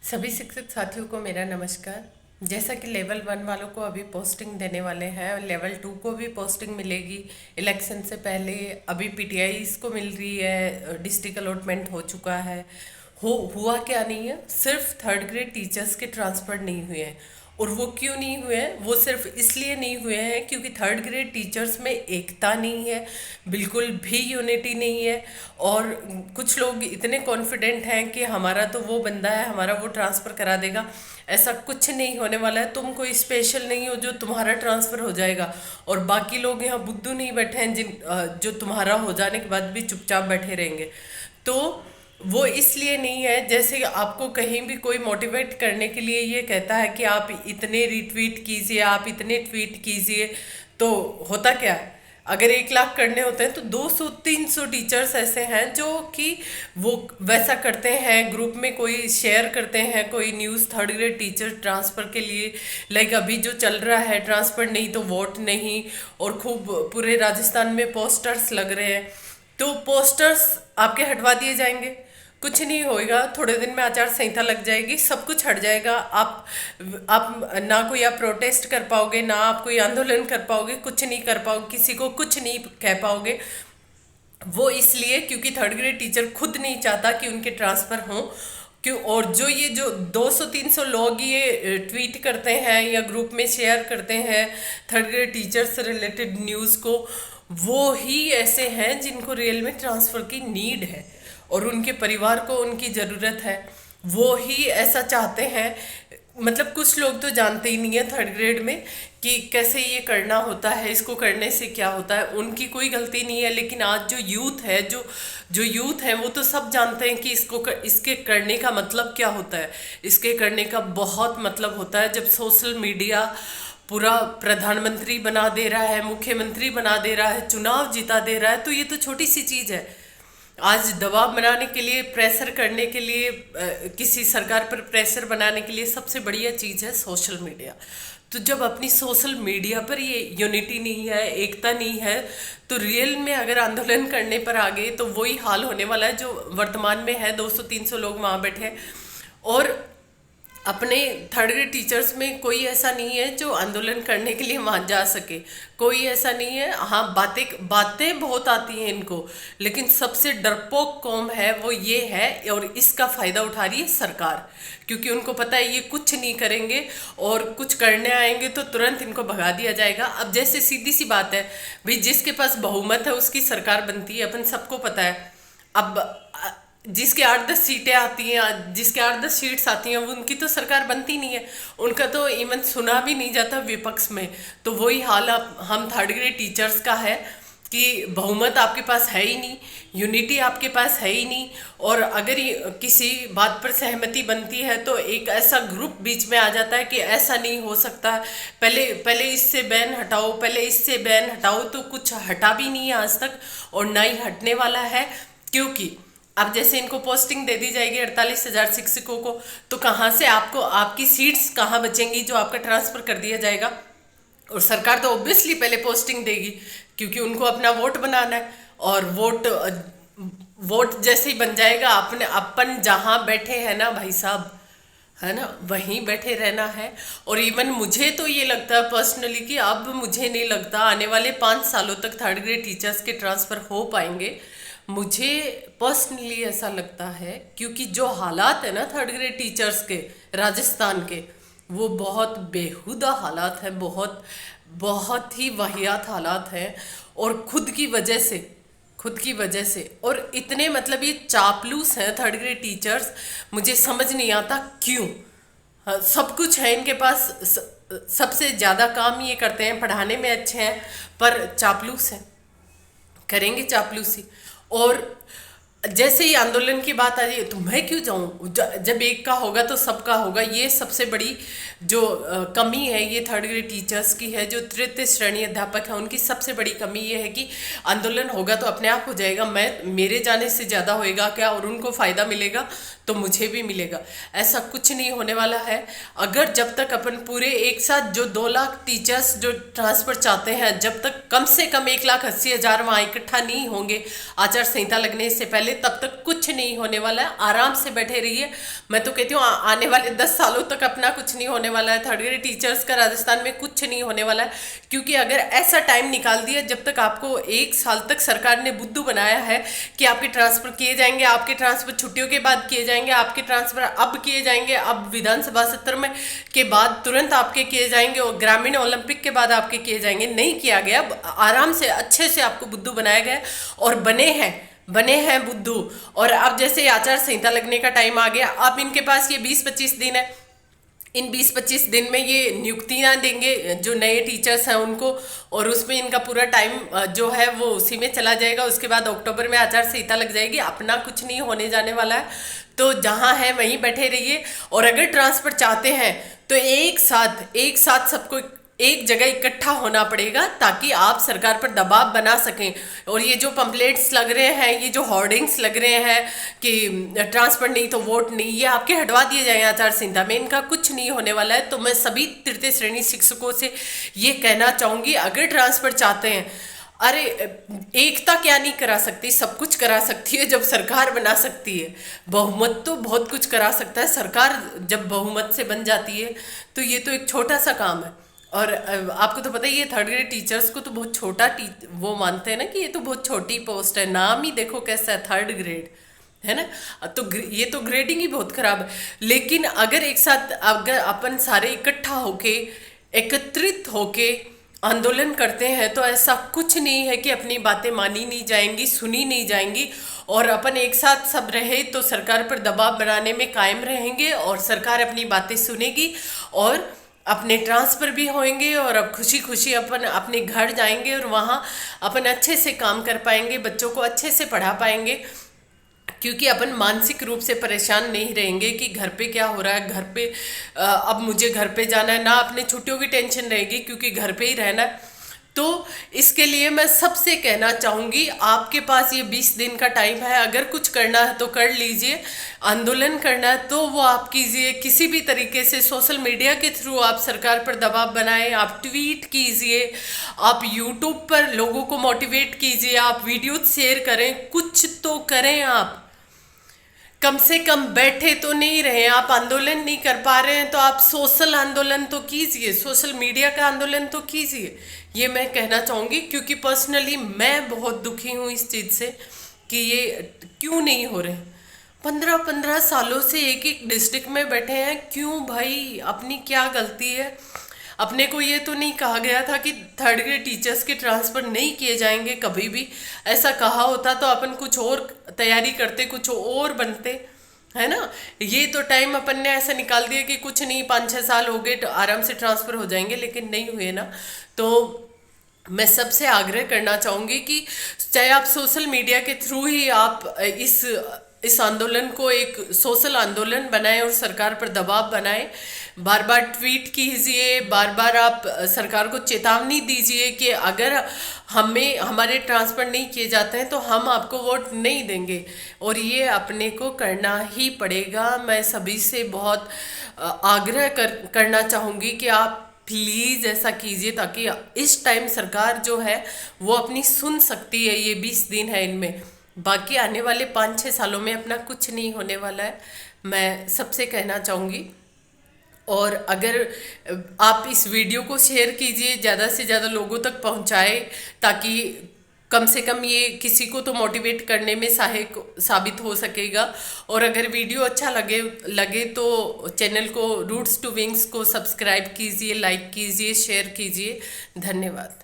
सभी शिक्षक साथियों को मेरा नमस्कार। जैसा कि लेवल 1 वालों को अभी पोस्टिंग देने वाले हैं और लेवल 2 को भी पोस्टिंग मिलेगी इलेक्शन से पहले। अभी पीटीआईज को मिल रही है, डिस्ट्रिक्ट अलॉटमेंट हो चुका है। हुआ क्या नहीं है, सिर्फ थर्ड ग्रेड टीचर्स के ट्रांसफ़र नहीं हुए हैं। और वो क्यों नहीं हुए हैं? वो सिर्फ इसलिए नहीं हुए हैं क्योंकि थर्ड ग्रेड टीचर्स में एकता नहीं है, बिल्कुल भी यूनिटी नहीं है। और कुछ लोग इतने कॉन्फिडेंट हैं कि हमारा तो वो बंदा है, हमारा वो ट्रांसफ़र करा देगा। ऐसा कुछ नहीं होने वाला है। तुम कोई स्पेशल नहीं हो जो तुम्हारा ट्रांसफ़र हो जाएगा और बाकी लोग यहाँ बुद्धू नहीं बैठे हैं जो तुम्हारा हो जाने के बाद भी चुपचाप बैठे रहेंगे। तो वो इसलिए नहीं है, जैसे आपको कहीं भी कोई मोटिवेट करने के लिए ये कहता है कि आप इतने रिट्वीट कीजिए, आप इतने ट्वीट कीजिए, तो होता क्या है? अगर 1 लाख करने होते हैं तो 200-300 टीचर्स ऐसे हैं जो कि वो वैसा करते हैं। ग्रुप में कोई शेयर करते हैं कोई news third grade teacher transfer के लिए, लाइक अभी जो चल रहा है ट्रांसफ़र नहीं तो वोट नहीं, और खूब पूरे राजस्थान में पोस्टर्स लग रहे हैं। तो पोस्टर्स आपके हटवा दिए जाएंगे, कुछ नहीं होएगा। थोड़े दिन में आचार संहिता लग जाएगी, सब कुछ हट जाएगा। आप ना कोई आप प्रोटेस्ट कर पाओगे, ना आप कोई आंदोलन कर पाओगे, कुछ नहीं कर पाओगे, किसी को कुछ नहीं कह पाओगे। वो इसलिए क्योंकि थर्ड ग्रेड टीचर खुद नहीं चाहता कि उनके ट्रांसफ़र हों। क्यों? और जो 200-300 लोग ये ट्वीट करते हैं या ग्रुप में शेयर करते हैं थर्ड ग्रेड टीचर से रिलेटेड न्यूज़ को, वो ही ऐसे हैं जिनको रियल में ट्रांसफ़र की नीड है और उनके परिवार को उनकी ज़रूरत है। वो ही ऐसा चाहते हैं। मतलब कुछ लोग तो जानते ही नहीं है थर्ड ग्रेड में कि कैसे ये करना होता है, इसको करने से क्या होता है। उनकी कोई गलती नहीं है, लेकिन आज जो यूथ है, जो यूथ है वो तो सब जानते हैं कि इसके करने का मतलब क्या होता है। इसके करने का बहुत मतलब होता है जब सोशल मीडिया पूरा प्रधानमंत्री बना दे रहा है, मुख्यमंत्री बना दे रहा है, चुनाव जिता दे रहा है। तो ये तो छोटी सी चीज़ है। आज दबाव बनाने के लिए, प्रेशर करने के लिए, किसी सरकार पर प्रेशर बनाने के लिए सबसे बढ़िया चीज़ है सोशल मीडिया। तो जब अपनी सोशल मीडिया पर ये यूनिटी नहीं है, एकता नहीं है, तो रियल में अगर आंदोलन करने पर आ गए तो वही हाल होने वाला है जो वर्तमान में है। 200-300 लोग वहाँ बैठे हैं और अपने थर्ड ग्रेड टीचर्स में कोई ऐसा नहीं है जो आंदोलन करने के लिए वहां जा सके। कोई ऐसा नहीं है। हाँ, बातें बातें बहुत आती हैं इनको, लेकिन सबसे डरपोक कौम है वो ये है, और इसका फायदा उठा रही है सरकार, क्योंकि उनको पता है ये कुछ नहीं करेंगे और कुछ करने आएंगे तो तुरंत इनको भगा दिया जाएगा। अब जैसे सीधी सी बात है भाई, जिसके पास बहुमत है उसकी सरकार बनती है, अपन सबको पता है। अब जिसके 8-10 सीटें आती हैं, जिसके 8-10 सीट्स आती हैं, वो उनकी तो सरकार बनती नहीं है। उनका तो इवन सुना भी नहीं जाता विपक्ष में। तो वही हाल अब हम थर्ड ग्रेड टीचर्स का है कि बहुमत आपके पास है ही नहीं, यूनिटी आपके पास है ही नहीं। और अगर किसी बात पर सहमति बनती है तो एक ऐसा ग्रुप बीच में आ जाता है कि ऐसा नहीं हो सकता, पहले पहले इससे बैन हटाओ, पहले इससे बैन हटाओ। तो कुछ हटा भी नहीं है आज तक और ना ही हटने वाला है, क्योंकि अब जैसे इनको पोस्टिंग दे दी जाएगी 48,000 शिक्षकों को, तो कहाँ से आपको आपकी सीट्स कहाँ बचेंगी जो आपका ट्रांसफ़र कर दिया जाएगा। और सरकार तो ऑब्वियसली पहले पोस्टिंग देगी क्योंकि उनको अपना वोट बनाना है। और वोट जैसे ही बन जाएगा, अपन जहाँ बैठे हैं ना भाई साहब, है ना, वहीं बैठे रहना है। और इवन मुझे तो ये लगता है पर्सनली कि अब मुझे नहीं लगता आने वाले 5 सालों तक थर्ड ग्रेड टीचर्स के ट्रांसफ़र हो पाएंगे। मुझे पर्सनली ऐसा लगता है क्योंकि जो हालात है ना थर्ड ग्रेड टीचर्स के राजस्थान के, वो बहुत बेहुदा हालात हैं, बहुत बहुत ही वाहियात हालात हैं। और खुद की वजह से और इतने मतलब ये चापलूस हैं थर्ड ग्रेड टीचर्स, मुझे समझ नहीं आता क्यों। हाँ, सब कुछ है इनके पास, सबसे ज़्यादा काम ये करते हैं, पढ़ाने में अच्छे हैं, पर चापलूस हैं, करेंगे चापलूसी। और जैसे ही आंदोलन की बात आ रही है तो मैं क्यों जाऊं, जब एक का होगा तो सबका होगा। ये सबसे बड़ी जो कमी है ये थर्ड ग्रेड टीचर्स की है। जो तृतीय श्रेणी अध्यापक है उनकी सबसे बड़ी कमी ये है कि आंदोलन होगा तो अपने आप हो जाएगा, मेरे जाने से ज़्यादा होएगा क्या, और उनको फ़ायदा मिलेगा तो मुझे भी मिलेगा। ऐसा कुछ नहीं होने वाला है। अगर जब तक अपन पूरे एक साथ जो 2 लाख टीचर्स जो ट्रांसफ़र चाहते हैं, जब तक कम से कम 1,80,000 वहाँ इकट्ठा नहीं होंगे आचार संहिता लगने से पहले, तब तक कुछ नहीं होने वाला है, आराम से बैठे रहिए। मैं तो कहती हूँ आने वाले 10 सालों तक अपना कुछ नहीं होने वाला है, थर्ड ग्रेड टीचर्स का राजस्थान में कुछ नहीं होने वाला है। क्योंकि अगर ऐसा टाइम निकाल दिया जब तक आपको 1 साल तक सरकार ने बुद्धू बनाया है कि आपके ट्रांसफर किए जाएंगे, आपके ट्रांसफर छुट्टियों के बाद किए जाएंगे, आपके ट्रांसफर अब किए जाएंगे, अब विधानसभा सत्र में के बाद तुरंत आपके किए जाएंगे और ग्रामीण ओलंपिक के बाद आपके किए जाएंगे, नहीं किया गया। आराम से अच्छे से आपको बुद्धू बनाया गया और बने हैं बुद्धू। और अब जैसे आचार संहिता लगने का टाइम आ गया, अब इनके पास ये 20-25 दिन है, इन 20-25 दिन में ये नियुक्तियां देंगे जो नए टीचर्स हैं उनको, और उसमें इनका पूरा टाइम जो है वो उसी में चला जाएगा। उसके बाद अक्टूबर में आचार संहिता लग जाएगी, अपना कुछ नहीं होने जाने वाला है। तो जहां है वहीं बैठे रहिए। और अगर ट्रांसफर चाहते हैं तो एक साथ सबको एक जगह इकट्ठा होना पड़ेगा ताकि आप सरकार पर दबाव बना सकें। और ये जो पंपलेट्स लग रहे हैं, ये जो होर्डिंग्स लग रहे हैं कि ट्रांसफर नहीं तो वोट नहीं, ये आपके हटवा दिए जाएं आचार संहिता में, इनका कुछ नहीं होने वाला है। तो मैं सभी तृतीय श्रेणी शिक्षकों से ये कहना चाहूंगी, अगर ट्रांसफर चाहते हैं, अरे एकता क्या नहीं करा सकती, सब कुछ करा सकती है जब सरकार बना सकती है। बहुमत तो बहुत कुछ करा सकता है, सरकार जब बहुमत से बन जाती है तो ये तो एक छोटा सा काम है। और आपको तो पता ही है थर्ड ग्रेड टीचर्स को तो बहुत छोटा वो मानते हैं ना कि ये तो बहुत छोटी पोस्ट है, नाम ही देखो कैसा है, थर्ड ग्रेड है ना। तो ये तो ग्रेडिंग ही बहुत खराब है। लेकिन अगर एक साथ अगर अपन सारे इकट्ठा होके एकत्रित होके आंदोलन करते हैं तो ऐसा कुछ नहीं है कि अपनी बातें मानी नहीं जाएंगी, सुनी नहीं जाएंगी। और अपन एक साथ सब रहे तो सरकार पर दबाव बनाने में कायम रहेंगे और सरकार अपनी बातें सुनेगी और अपने ट्रांसफर भी होंगे और अब खुशी खुशी अपन अपने घर जाएंगे और वहाँ अपन अच्छे से काम कर पाएंगे, बच्चों को अच्छे से पढ़ा पाएंगे। क्योंकि अपन मानसिक रूप से परेशान नहीं रहेंगे कि घर पे क्या हो रहा है, घर पे अब मुझे घर पे जाना है, ना अपने छुट्टियों की टेंशन रहेगी क्योंकि घर पे ही रहना है। तो इसके लिए मैं सबसे कहना चाहूँगी, आपके पास ये 20 दिन का टाइम है, अगर कुछ करना है तो कर लीजिए, आंदोलन करना है तो वो आप कीजिए। किसी भी तरीके से सोशल मीडिया के थ्रू आप सरकार पर दबाव बनाएं, आप ट्वीट कीजिए, आप यूट्यूब पर लोगों को मोटिवेट कीजिए, आप वीडियो शेयर करें, कुछ तो करें। आप कम से कम बैठे तो नहीं रहे, आप आंदोलन नहीं कर पा रहे हैं तो आप सोशल आंदोलन तो कीजिए, सोशल मीडिया का आंदोलन तो कीजिए। ये मैं कहना चाहूँगी क्योंकि पर्सनली मैं बहुत दुखी हूँ इस चीज़ से कि ये क्यों नहीं हो रहे। 15-15 सालों से एक एक डिस्ट्रिक्ट में बैठे हैं, क्यों भाई, अपनी क्या गलती है? अपने को ये तो नहीं कहा गया था कि थर्ड ग्रेड टीचर्स के ट्रांसफ़र नहीं किए जाएंगे कभी भी। ऐसा कहा होता तो अपन कुछ और तैयारी करते, कुछ और बनते, है ना। ये तो टाइम अपन ने ऐसा निकाल दिया कि कुछ नहीं, 5-6 साल हो गए तो आराम से ट्रांसफ़र हो जाएंगे, लेकिन नहीं हुए ना। तो मैं सबसे आग्रह करना चाहूँगी कि चाहे आप सोशल मीडिया के थ्रू ही आप इस आंदोलन को एक सोशल आंदोलन बनाएं और सरकार पर दबाव बनाएं, बार बार ट्वीट कीजिए, बार बार आप सरकार को चेतावनी दीजिए कि अगर हमारे ट्रांसफर नहीं किए जाते हैं तो हम आपको वोट नहीं देंगे। और ये अपने को करना ही पड़ेगा। मैं सभी से बहुत आग्रह करना चाहूँगी कि आप प्लीज़ ऐसा कीजिए ताकि इस टाइम सरकार जो है वो अपनी सुन सकती है। ये 20 दिन है इनमें, बाकी आने वाले 5-6 सालों में अपना कुछ नहीं होने वाला है, मैं सबसे कहना चाहूँगी। और अगर आप इस वीडियो को शेयर कीजिए, ज़्यादा से ज़्यादा लोगों तक पहुँचाए ताकि कम से कम ये किसी को तो मोटिवेट करने में सहायक साबित हो सकेगा। और अगर वीडियो अच्छा लगे तो चैनल को रूट्स टू विंग्स को सब्सक्राइब कीजिए, लाइक कीजिए, शेयर कीजिए। धन्यवाद।